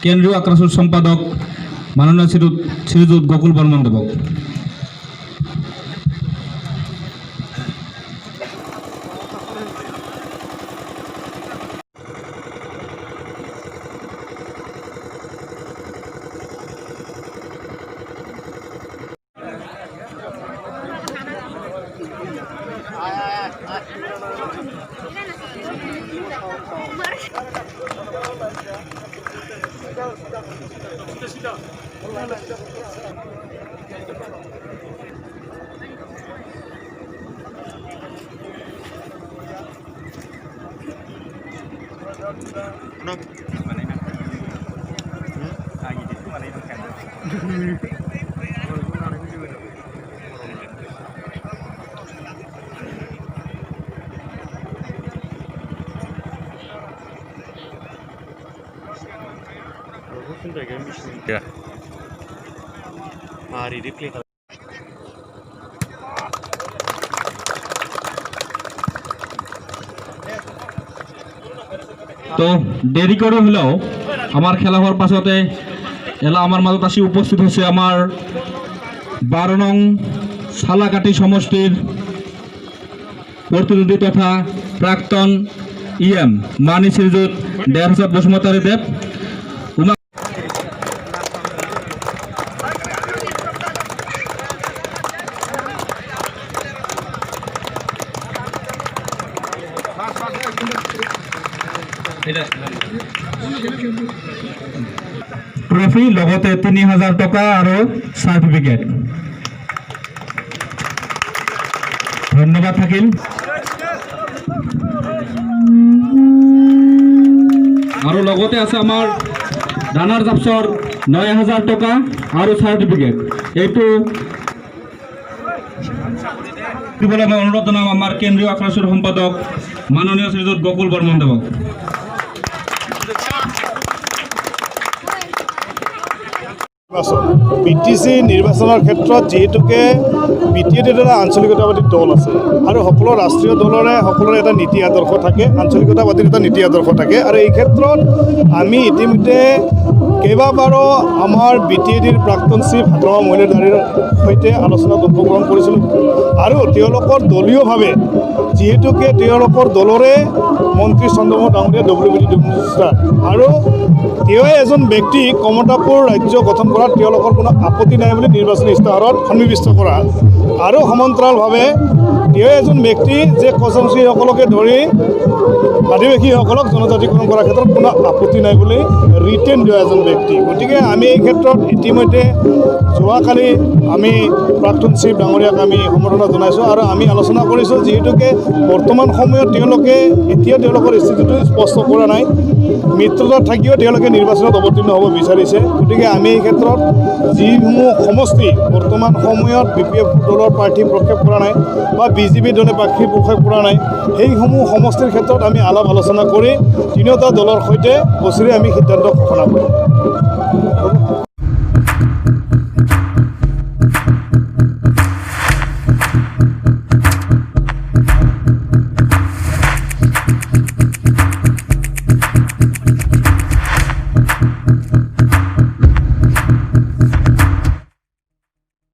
কেন্দ্রীয় আক্রাসুর সম্পাদক মাননীয় শ্রীযুত গোকুল বর্মন দেবক। Ya. Mari replay. তো দেরি করে হলেও আমার খেলা হওয়ার পাছতে এলা আমার মাজত আসি উপস্থিত হয়েছে আমার 12 নং সালাকাটি সমষ্টির প্রতিনিধি তথা প্রাক্তন ইএম মানি শ্রীযুত দেয়ারসাদ বসুমতারী দেব। ট্রফি লগতে 3000 টকা আৰু সাৰ্টিফিকেট। ধন্যবাদ থাকিল। আৰু লগতে আছে আমাৰ ৰানাৰ জাপসৰ 9000 টকা আৰু সাৰ্টিফিকেট। এইটো দিবলৈ মই অনুৰোধ জনাম আমাৰ কেন্দ্ৰীয় আক্ৰাসুৰ সম্পাদক মাননীয় শ্ৰীযুত গোকুল বৰ্মন দেবক। বিটিসি নিৰ্বাচনেৰ ক্ষেত্ৰত যেহেতুকে বিটিএত এটা আঞ্চলিকতাবাদী দল আছে আৰু সকলো ৰাষ্ট্ৰীয় দলৰে সকলোৰে এটা নীতি আদৰ্শ থাকে, আঞ্চলিকতাবাদীৰ এটা নীতি আদৰ্শ থাকে। আৰু এই ক্ষেত্ৰত আমি ইতিমধ্যে কেইবাবাৰো আমাৰ বিটিএডিৰ প্ৰাক্তন চিফ হাতৰামা মহিলাদাৰীৰ সৈতে আলোচনাত অংশগ্ৰহণ কৰিছিলোঁ আৰু তেওঁলোকৰ দলীয়ভাৱে যিহেতুকে তেওঁলোকৰ দলৰে মন্ত্ৰী চন্দ্ৰমোহন ডাঙৰীয়া WBD মিনিষ্টাৰ আৰু তেওঁৱে এজন ব্যক্তি কমতাপুৰ ৰাজ্য গঠন কৰাত তেওঁলোকৰ কোনো আপত্তি নাই বুলি নিৰ্বাচনী ইস্তাহাৰত সন্নিৱিষ্ট কৰা আৰু সমান্তৰালভাৱে তেওঁ এজন ব্যক্তি যে কৰ্মচাৰীসকলকে ধৰি আদিবাসীসকলক জনজাতিকৰণ কৰাৰ ক্ষেত্ৰত কোনো আপত্তি নাই বুলি ৰিটেন দিয়া এজন ব্যক্তি। গতিকে আমি এই ক্ষেত্ৰত ইতিমধ্যে যোৱাকালি আমি প্ৰাক্তন চিফ ডাঙৰীয়াক আমি সম্বৰ্ধনা জনাইছোঁ আৰু আমি আলোচনা কৰিছোঁ যিহেতুকে বৰ্তমান সময়ত তেওঁলোকে এতিয়া তেওঁলোকৰ স্থিতিটো স্পষ্ট কৰা নাই, মিত্ৰতাত থাকিও তেওঁলোকে নিৰ্বাচনত অৱতীৰ্ণ হ'ব বিচাৰিছে। গতিকে আমি এই ক্ষেত্ৰত যিসমূহ সমষ্টি বৰ্তমান সময়ত BPF দলৰ প্ৰাৰ্থী প্ৰক্ষেপ কৰা নাই বা BJP দলে প্ৰাৰ্থী প্ৰক্ষেপ কৰা নাই, সেইসমূহ সমষ্টিৰ ক্ষেত্ৰত আমি আলাপ আলোচনা কৰি তিনিওটা দলৰ সৈতে বছৰি আমি সিদ্ধান্ত ঘোষণা কৰিম।